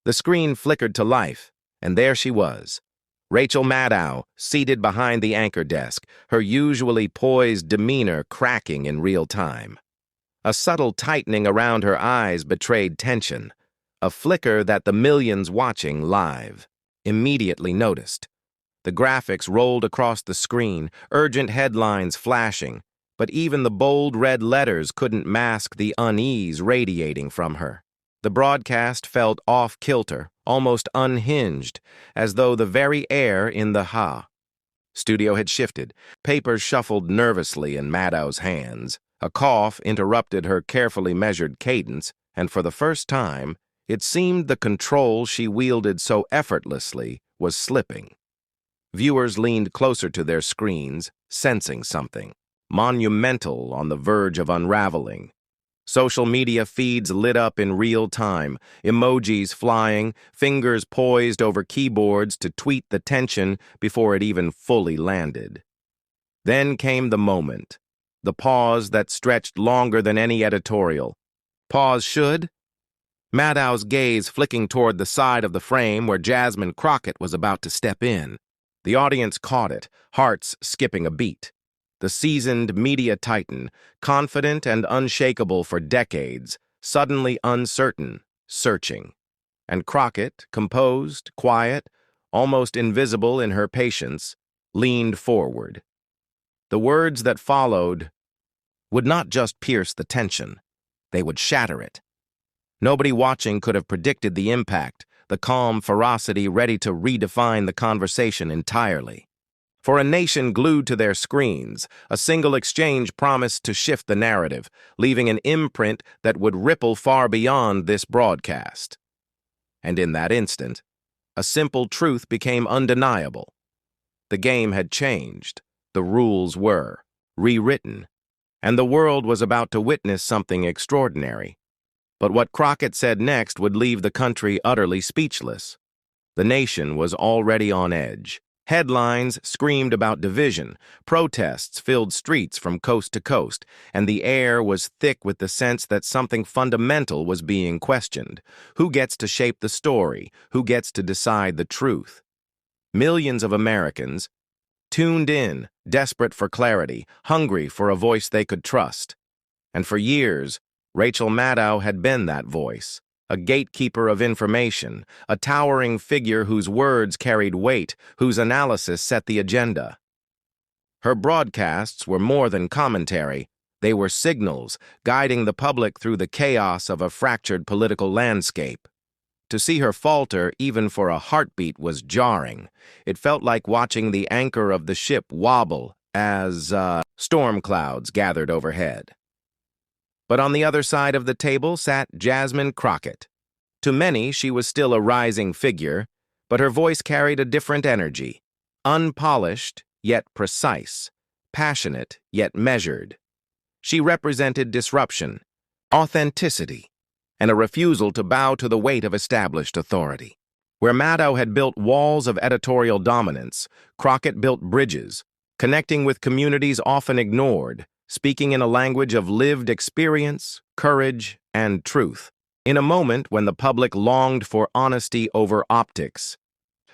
The screen flickered to life, and there she was. Rachel Maddow, seated behind the anchor desk, her usually poised demeanor cracking in real time. A subtle tightening around her eyes betrayed tension, a flicker that the millions watching live immediately noticed. The graphics rolled across the screen, urgent headlines flashing, but even the bold red letters couldn't mask the unease radiating from her. The broadcast felt off-kilter, almost unhinged, as though the very air in the studio had shifted. Papers shuffled nervously in Maddow's hands. A cough interrupted her carefully measured cadence, and for the first time, it seemed the control she wielded so effortlessly was slipping. Viewers leaned closer to their screens, sensing something monumental on the verge of unraveling. Social media feeds lit up in real time, emojis flying, fingers poised over keyboards to tweet the tension before it even fully landed. Then came the moment, the pause that stretched longer than any editorial. Pause should? Maddow's gaze flicking toward the side of the frame where Jasmine Crockett was about to step in. The audience caught it, hearts skipping a beat. The seasoned media titan, confident and unshakable for decades, suddenly uncertain, searching. And Crockett, composed, quiet, almost invisible in her patience, leaned forward. The words that followed would not just pierce the tension, they would shatter it. Nobody watching could have predicted the impact, the calm ferocity ready to redefine the conversation entirely. For a nation glued to their screens, a single exchange promised to shift the narrative, leaving an imprint that would ripple far beyond this broadcast. And in that instant, a simple truth became undeniable. The game had changed, the rules were rewritten, and the world was about to witness something extraordinary. But what Crockett said next would leave the country utterly speechless. The nation was already on edge. Headlines screamed about division, protests filled streets from coast to coast, and the air was thick with the sense that something fundamental was being questioned. Who gets to shape the story? Who gets to decide the truth? Millions of Americans tuned in, desperate for clarity, hungry for a voice they could trust. And for years, Rachel Maddow had been that voice. A gatekeeper of information, a towering figure whose words carried weight, whose analysis set the agenda. Her broadcasts were more than commentary. They were signals, guiding the public through the chaos of a fractured political landscape. To see her falter, even for a heartbeat, was jarring. It felt like watching the anchor of the ship wobble as storm clouds gathered overhead. But on the other side of the table sat Jasmine Crockett. To many, she was still a rising figure, but her voice carried a different energy, unpolished yet precise, passionate yet measured. She represented disruption, authenticity, and a refusal to bow to the weight of established authority. Where Maddow had built walls of editorial dominance, Crockett built bridges, connecting with communities often ignored, speaking in a language of lived experience, courage, and truth. In a moment when the public longed for honesty over optics,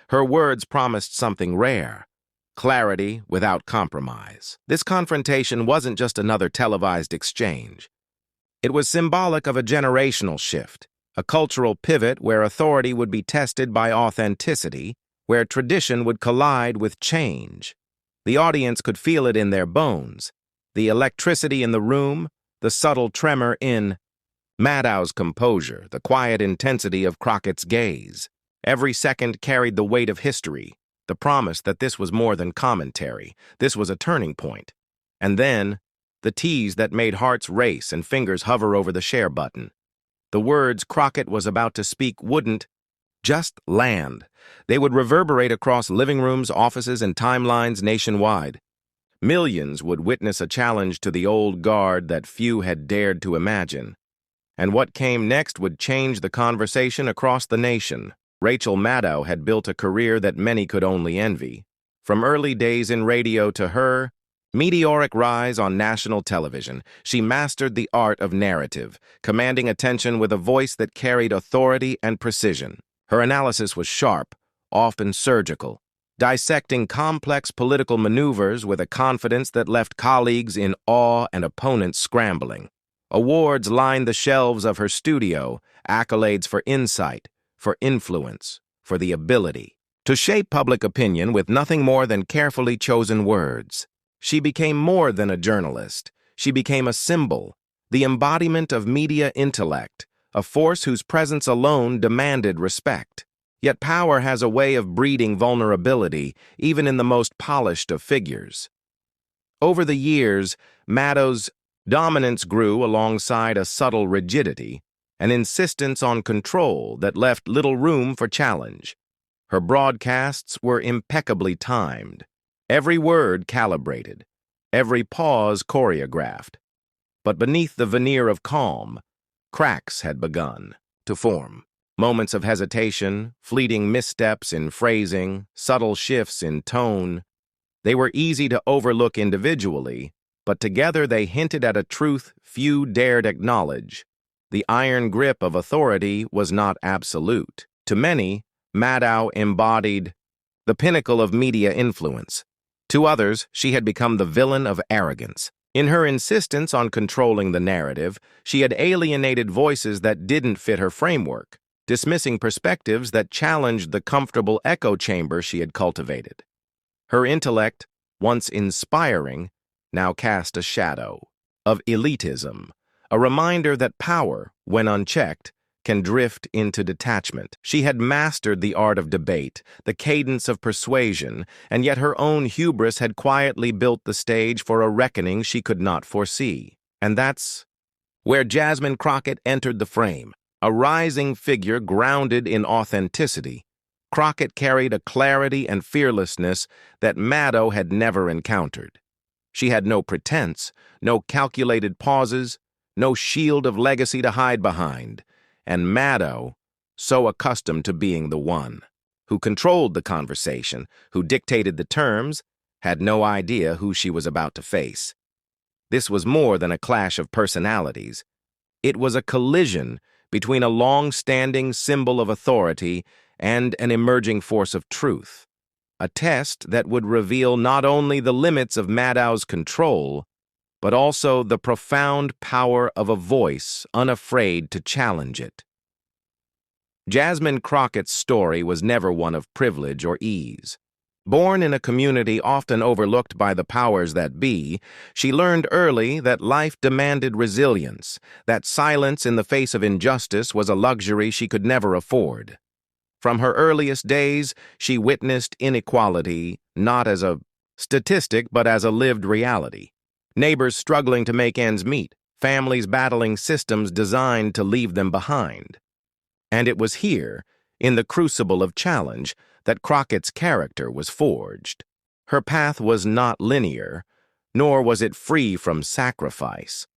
her words promised something rare: clarity without compromise. This confrontation wasn't just another televised exchange. It was symbolic of a generational shift, a cultural pivot where authority would be tested by authenticity, where tradition would collide with change. The audience could feel it in their bones. The electricity in the room, the subtle tremor in Maddow's composure, the quiet intensity of Crockett's gaze. Every second carried the weight of history, the promise that this was more than commentary. This was a turning point. And then, the tease that made hearts race and fingers hover over the share button. The words Crockett was about to speak wouldn't just land. They would reverberate across living rooms, offices, and timelines nationwide. Millions would witness a challenge to the old guard that few had dared to imagine. And what came next would change the conversation across the nation. Rachel Maddow had built a career that many could only envy. From early days in radio to her meteoric rise on national television, she mastered the art of narrative, commanding attention with a voice that carried authority and precision. Her analysis was sharp, often surgical, dissecting complex political maneuvers with a confidence that left colleagues in awe and opponents scrambling. Awards lined the shelves of her studio, accolades for insight, for influence, for the ability to shape public opinion with nothing more than carefully chosen words. She became more than a journalist. She became a symbol, the embodiment of media intellect, a force whose presence alone demanded respect. Yet power has a way of breeding vulnerability, even in the most polished of figures. Over the years, Maddow's dominance grew alongside a subtle rigidity, an insistence on control that left little room for challenge. Her broadcasts were impeccably timed, every word calibrated, every pause choreographed. But beneath the veneer of calm, cracks had begun to form. Moments of hesitation, fleeting missteps in phrasing, subtle shifts in tone. They were easy to overlook individually, but together they hinted at a truth few dared acknowledge. The iron grip of authority was not absolute. To many, Maddow embodied the pinnacle of media influence. To others, she had become the villain of arrogance. In her insistence on controlling the narrative, she had alienated voices that didn't fit her framework, dismissing perspectives that challenged the comfortable echo chamber she had cultivated. Her intellect, once inspiring, now cast a shadow of elitism, a reminder that power, when unchecked, can drift into detachment. She had mastered the art of debate, the cadence of persuasion, and yet her own hubris had quietly built the stage for a reckoning she could not foresee. And that's where Jasmine Crockett entered the frame, a rising figure grounded in authenticity. Crockett carried a clarity and fearlessness that Maddow had never encountered. She had no pretense, no calculated pauses, no shield of legacy to hide behind. And Maddow, so accustomed to being the one who controlled the conversation, who dictated the terms, had no idea who she was about to face. This was more than a clash of personalities. It was a collision between a long-standing symbol of authority and an emerging force of truth, a test that would reveal not only the limits of Maddow's control, but also the profound power of a voice unafraid to challenge it. Jasmine Crockett's story was never one of privilege or ease. Born in a community often overlooked by the powers that be, she learned early that life demanded resilience, that silence in the face of injustice was a luxury she could never afford. From her earliest days, she witnessed inequality not as a statistic but as a lived reality. Neighbors struggling to make ends meet, families battling systems designed to leave them behind. And it was here, in the crucible of challenge, that Crockett's character was forged. Her path was not linear, nor was it free from sacrifice.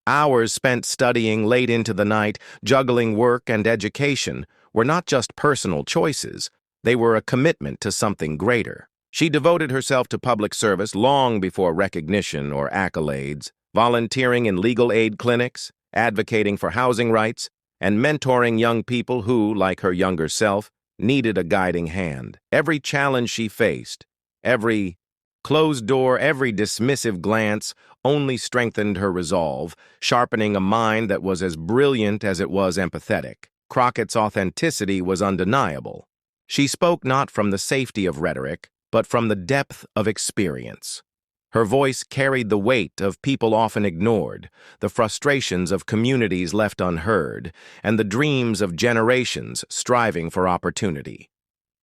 Hours spent studying late into the night, juggling work and education, were not just personal choices, they were a commitment to something greater. She devoted herself to public service long before recognition or accolades, volunteering in legal aid clinics, advocating for housing rights, and mentoring young people who, like her younger self, needed a guiding hand. Every challenge she faced, every closed door, every dismissive glance only strengthened her resolve, sharpening a mind that was as brilliant as it was empathetic. Crockett's authenticity was undeniable. She spoke not from the safety of rhetoric, but from the depth of experience. Her voice carried the weight of people often ignored, the frustrations of communities left unheard, and the dreams of generations striving for opportunity.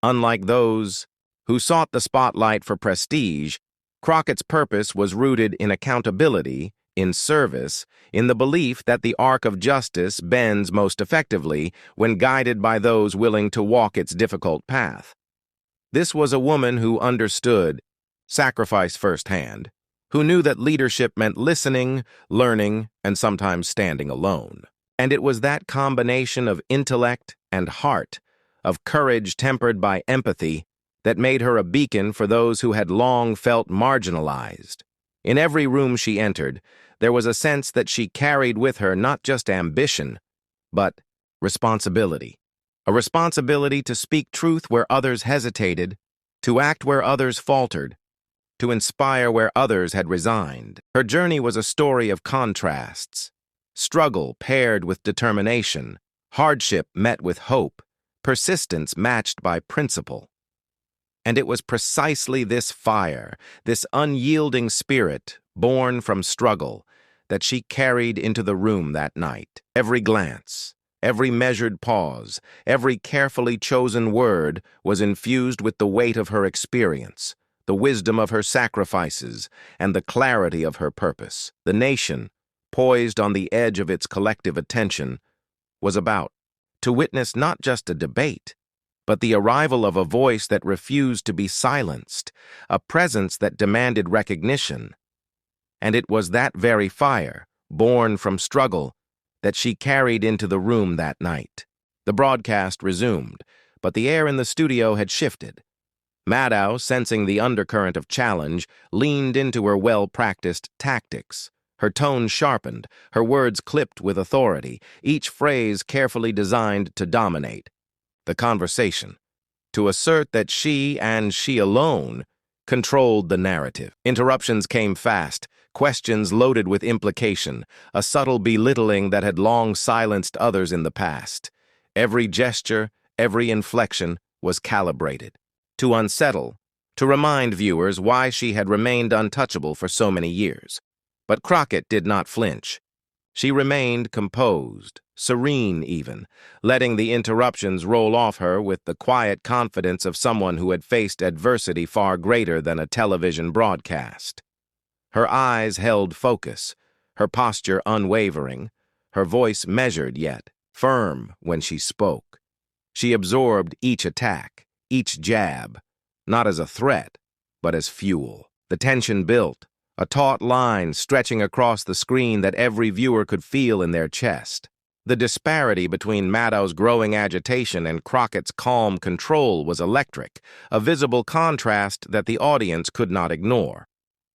Unlike those who sought the spotlight for prestige, Crockett's purpose was rooted in accountability, in service, in the belief that the arc of justice bends most effectively when guided by those willing to walk its difficult path. This was a woman who understood sacrifice firsthand, who knew that leadership meant listening, learning, and sometimes standing alone. And it was that combination of intellect and heart, of courage tempered by empathy, that made her a beacon for those who had long felt marginalized. In every room she entered, there was a sense that she carried with her not just ambition, but responsibility. a responsibility to speak truth where others hesitated, to act where others faltered, to inspire where others had resigned. Her journey was a story of contrasts, struggle paired with determination, hardship met with hope, persistence matched by principle. And it was precisely this fire, this unyielding spirit, born from struggle, that she carried into the room that night. Every glance, every measured pause, every carefully chosen word was infused with the weight of her experience, the wisdom of her sacrifices, and the clarity of her purpose. The nation, poised on the edge of its collective attention, was about to witness not just a debate, but the arrival of a voice that refused to be silenced, a presence that demanded recognition. And it was that very fire, born from struggle, that she carried into the room that night. The broadcast resumed, but the air in the studio had shifted. Maddow, sensing the undercurrent of challenge, leaned into her well-practiced tactics. Her tone sharpened, her words clipped with authority, each phrase carefully designed to dominate the conversation, to assert that she, and she alone, controlled the narrative. Interruptions came fast, questions loaded with implication, a subtle belittling that had long silenced others in the past. Every gesture, every inflection was calibrated to unsettle, to remind viewers why she had remained untouchable for so many years. But Crockett did not flinch. She remained composed, serene even, letting the interruptions roll off her with the quiet confidence of someone who had faced adversity far greater than a television broadcast. Her eyes held focus, her posture unwavering, her voice measured yet firm when she spoke. She absorbed each attack, each jab, not as a threat, but as fuel. The tension built, a taut line stretching across the screen that every viewer could feel in their chest. The disparity between Maddow's growing agitation and Crockett's calm control was electric, a visible contrast that the audience could not ignore.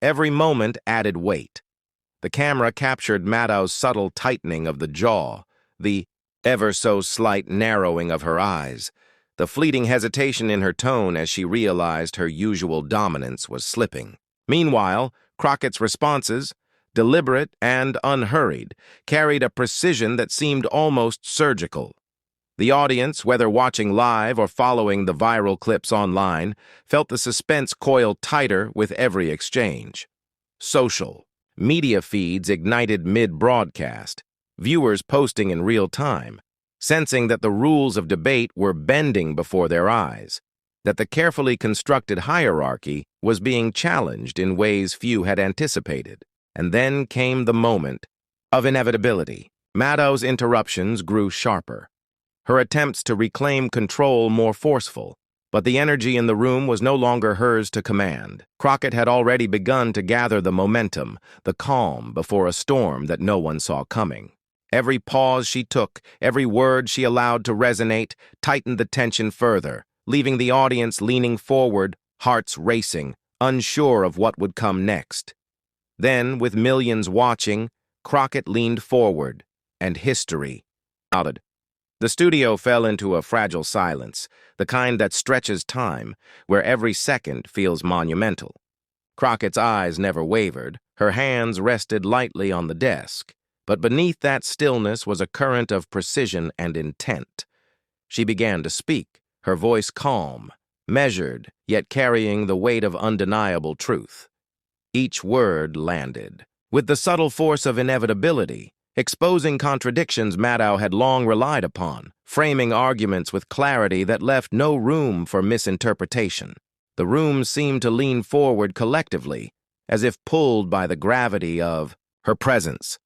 Every moment added weight. The camera captured Maddow's subtle tightening of the jaw, the ever-so-slight narrowing of her eyes, the fleeting hesitation in her tone as she realized her usual dominance was slipping. Meanwhile, Crockett's responses, deliberate and unhurried, carried a precision that seemed almost surgical. The audience, whether watching live or following the viral clips online, felt the suspense coil tighter with every exchange. Social media feeds ignited mid-broadcast, viewers posting in real time, sensing that the rules of debate were bending before their eyes, that the carefully constructed hierarchy was being challenged in ways few had anticipated. And then came the moment of inevitability. Maddow's interruptions grew sharper, her attempts to reclaim control more forceful, but the energy in the room was no longer hers to command. Crockett had already begun to gather the momentum, the calm before a storm that no one saw coming. Every pause she took, every word she allowed to resonate, tightened the tension further, leaving the audience leaning forward, hearts racing, unsure of what would come next. Then, with millions watching, Crockett leaned forward, and history nodded. The studio fell into a fragile silence, the kind that stretches time, where every second feels monumental. Crockett's eyes never wavered, her hands rested lightly on the desk, but beneath that stillness was a current of precision and intent. She began to speak, her voice calm, measured, yet carrying the weight of undeniable truth. Each word landed, with the subtle force of inevitability, exposing contradictions Maddow had long relied upon, framing arguments with clarity that left no room for misinterpretation. The room seemed to lean forward collectively, as if pulled by the gravity of her presence.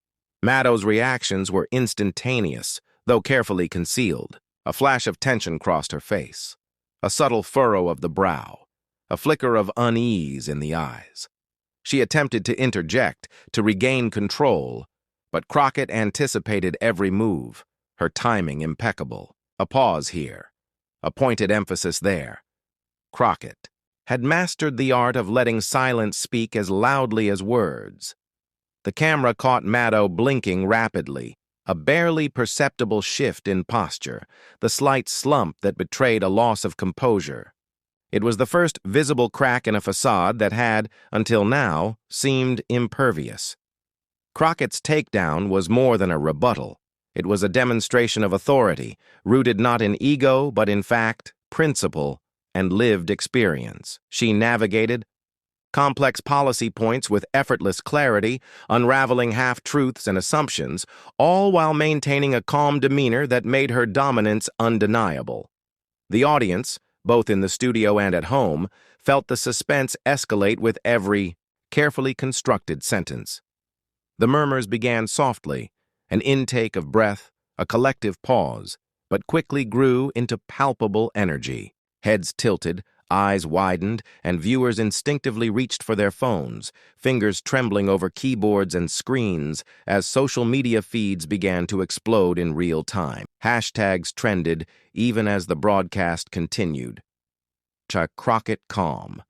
Maddow's reactions were instantaneous, though carefully concealed. A flash of tension crossed her face, a subtle furrow of the brow, a flicker of unease in the eyes. She attempted to interject, to regain control, but Crockett anticipated every move, her timing impeccable. A pause here, a pointed emphasis there. Crockett had mastered the art of letting silence speak as loudly as words. The camera caught Maddow blinking rapidly, A barely perceptible shift in posture, the slight slump that betrayed a loss of composure. It was the first visible crack in a facade that had, until now, seemed impervious. Crockett's takedown was more than a rebuttal. It was a demonstration of authority, rooted not in ego but in fact, principle, and lived experience. She navigated complex policy points with effortless clarity, unraveling half-truths and assumptions, all while maintaining a calm demeanor that made her dominance undeniable. The audience, both in the studio and at home, felt the suspense escalate with every carefully constructed sentence. The murmurs began softly, an intake of breath, a collective pause, but quickly grew into palpable energy. Heads tilted, eyes widened, and viewers instinctively reached for their phones, fingers trembling over keyboards and screens as social media feeds began to explode in real time. Hashtags trended even as the broadcast continued. Crockett calm.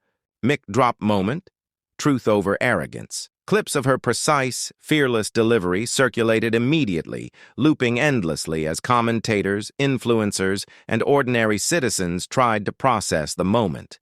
Mic drop moment. Truth over arrogance. Clips of her precise, fearless delivery circulated immediately, looping endlessly as commentators, influencers, and ordinary citizens tried to process the moment.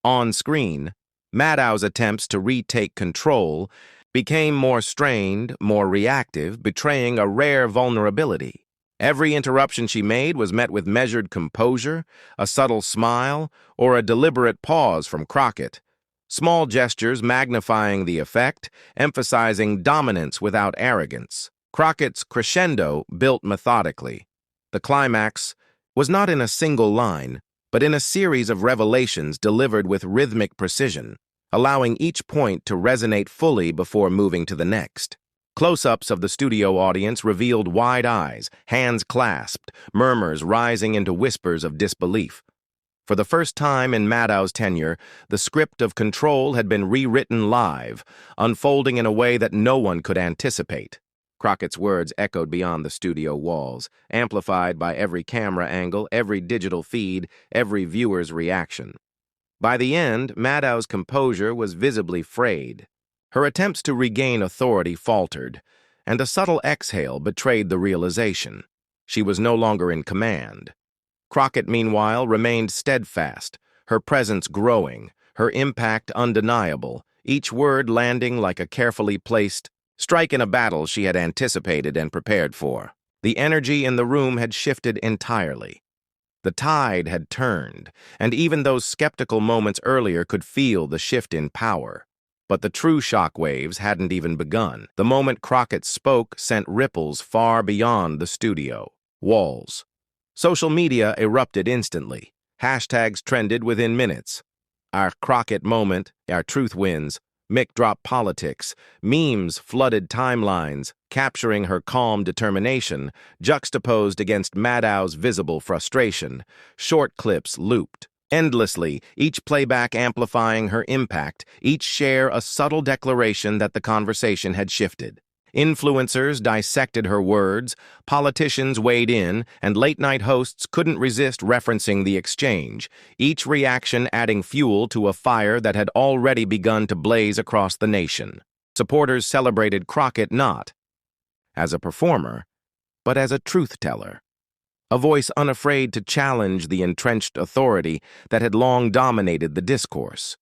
On screen, Maddow's attempts to retake control became more strained, more reactive, betraying a rare vulnerability. Every interruption she made was met with measured composure, a subtle smile, or a deliberate pause from Crockett. Small gestures magnifying the effect, emphasizing dominance without arrogance. Crockett's crescendo built methodically. The climax was not in a single line, but in a series of revelations delivered with rhythmic precision, allowing each point to resonate fully before moving to the next. Close-ups of the studio audience revealed wide eyes, hands clasped, murmurs rising into whispers of disbelief. For the first time in Maddow's tenure, the script of control had been rewritten live, unfolding in a way that no one could anticipate. Crockett's words echoed beyond the studio walls, amplified by every camera angle, every digital feed, every viewer's reaction. By the end, Maddow's composure was visibly frayed. Her attempts to regain authority faltered, and a subtle exhale betrayed the realization. She was no longer in command. Crockett, meanwhile, remained steadfast, her presence growing, her impact undeniable, each word landing like a carefully placed strike in a battle she had anticipated and prepared for. The energy in the room had shifted entirely. The tide had turned, and even those skeptical moments earlier could feel the shift in power. But the true shockwaves hadn't even begun. The moment Crockett spoke sent ripples far beyond the studio walls. Social media erupted instantly. Hashtags trended within minutes. Our Crockett moment, our truth wins, mic drop politics, memes flooded timelines, capturing her calm determination, juxtaposed against Maddow's visible frustration. Short clips looped endlessly, each playback amplifying her impact, each share a subtle declaration that the conversation had shifted. Influencers dissected her words, politicians weighed in, and late-night hosts couldn't resist referencing the exchange, each reaction adding fuel to a fire that had already begun to blaze across the nation. Supporters celebrated Crockett not as a performer, but as a truth-teller, a voice unafraid to challenge the entrenched authority that had long dominated the discourse.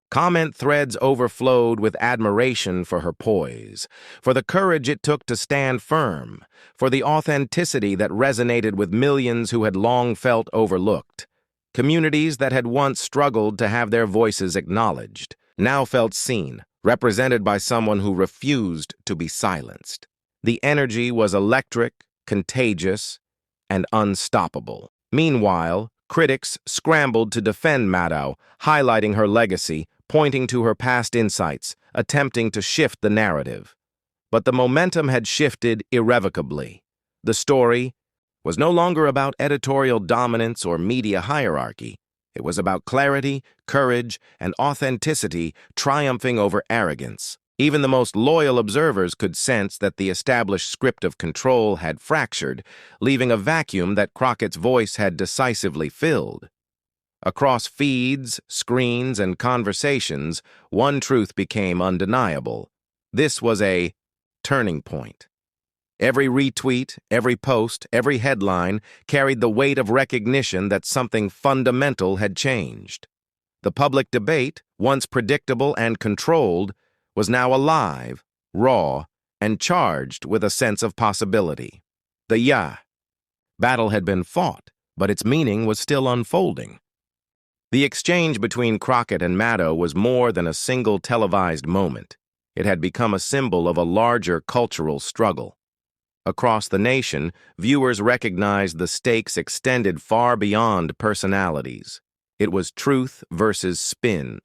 Comment threads overflowed with admiration for her poise, for the courage it took to stand firm, for the authenticity that resonated with millions who had long felt overlooked. Communities that had once struggled to have their voices acknowledged now felt seen, represented by someone who refused to be silenced. The energy was electric, contagious, and unstoppable. Meanwhile, critics scrambled to defend Maddow, highlighting her legacy, pointing to her past insights, attempting to shift the narrative. But the momentum had shifted irrevocably. The story was no longer about editorial dominance or media hierarchy. It was about clarity, courage, and authenticity triumphing over arrogance. Even the most loyal observers could sense that the established script of control had fractured, leaving a vacuum that Crockett's voice had decisively filled. Across feeds, screens, and conversations, one truth became undeniable. This was a turning point. Every retweet, every post, every headline carried the weight of recognition that something fundamental had changed. The public debate, once predictable and controlled, was now alive, raw, and charged with a sense of possibility. The battle had been fought, but its meaning was still unfolding. The exchange between Crockett and Maddow was more than a single televised moment. It had become a symbol of a larger cultural struggle. Across the nation, viewers recognized the stakes extended far beyond personalities. It was truth versus spin,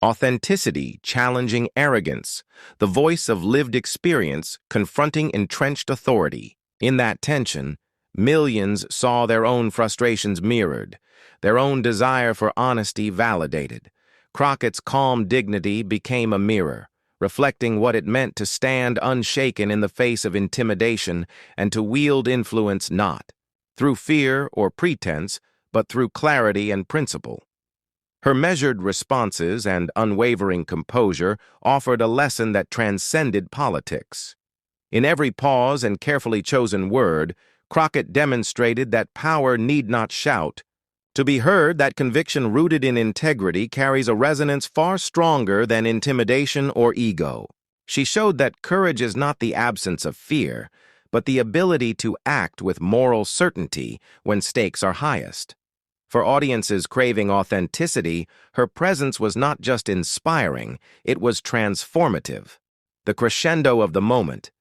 authenticity challenging arrogance, the voice of lived experience confronting entrenched authority. In that tension, millions saw their own frustrations mirrored, their own desire for honesty validated. Crockett's calm dignity became a mirror, reflecting what it meant to stand unshaken in the face of intimidation and to wield influence not through fear or pretense, but through clarity and principle. Her measured responses and unwavering composure offered a lesson that transcended politics. In every pause and carefully chosen word, Crockett demonstrated that power need not shout. To be heard, that conviction rooted in integrity carries a resonance far stronger than intimidation or ego. She showed that courage is not the absence of fear, but the ability to act with moral certainty when stakes are highest. For audiences craving authenticity, her presence was not just inspiring, it was transformative. The crescendo of the moment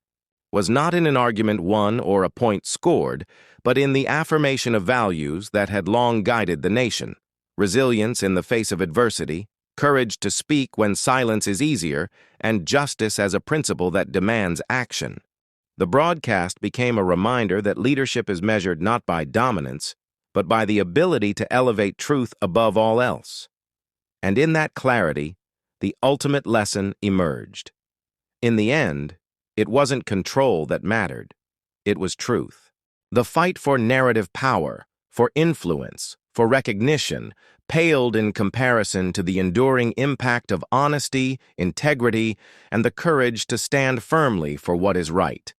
was not in an argument won or a point scored, but in the affirmation of values that had long guided the nation: resilience in the face of adversity, courage to speak when silence is easier, and justice as a principle that demands action. The broadcast became a reminder that leadership is measured not by dominance, but by the ability to elevate truth above all else. And in that clarity, the ultimate lesson emerged. In the end, it wasn't control that mattered. It was truth. The fight for narrative power, for influence, for recognition, paled in comparison to the enduring impact of honesty, integrity, and the courage to stand firmly for what is right.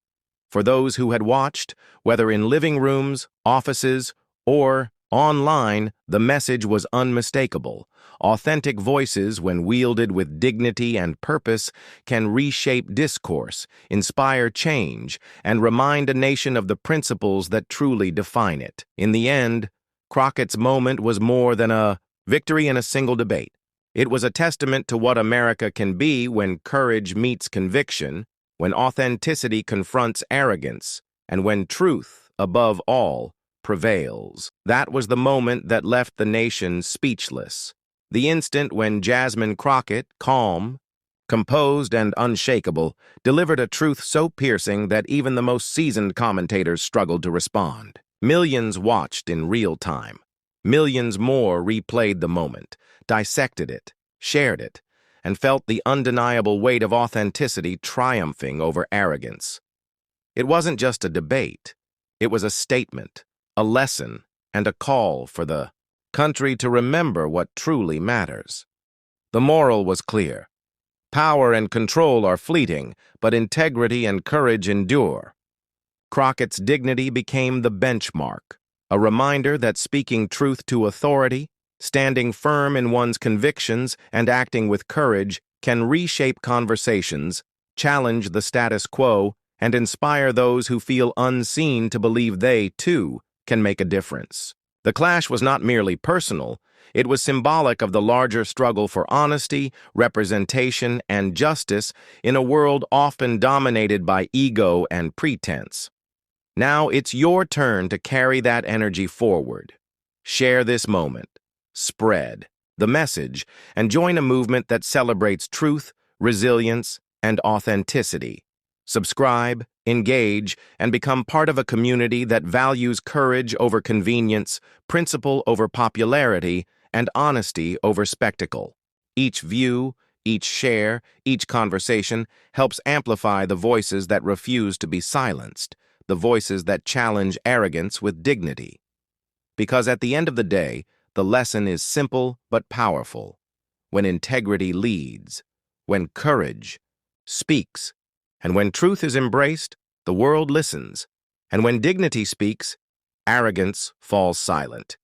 For those who had watched, whether in living rooms, offices, or online, the message was unmistakable. Authentic voices, when wielded with dignity and purpose, can reshape discourse, inspire change, and remind a nation of the principles that truly define it. In the end, Crockett's moment was more than a victory in a single debate. It was a testament to what America can be when courage meets conviction, when authenticity confronts arrogance, and when truth, above all, prevails. That was the moment that left the nation speechless. The instant when Jasmine Crockett, calm, composed, and unshakable, delivered a truth so piercing that even the most seasoned commentators struggled to respond. Millions watched in real time. Millions more replayed the moment, dissected it, shared it, and felt the undeniable weight of authenticity triumphing over arrogance. It wasn't just a debate. It was a statement, a lesson, and a call for the country to remember what truly matters. The moral was clear. Power and control are fleeting, but integrity and courage endure. Crockett's dignity became the benchmark, a reminder that speaking truth to authority, standing firm in one's convictions, and acting with courage can reshape conversations, challenge the status quo, and inspire those who feel unseen to believe they, too, can make a difference. The clash was not merely personal, it was symbolic of the larger struggle for honesty, representation, and justice in a world often dominated by ego and pretense. Now it's your turn to carry that energy forward. Share this moment, spread the message, and join a movement that celebrates truth, resilience, and authenticity. Subscribe, engage, and become part of a community that values courage over convenience, principle over popularity, and honesty over spectacle. Each view, each share, each conversation helps amplify the voices that refuse to be silenced, the voices that challenge arrogance with dignity. Because at the end of the day, the lesson is simple but powerful. When integrity leads, when courage speaks, and when truth is embraced, the world listens. And when dignity speaks, arrogance falls silent.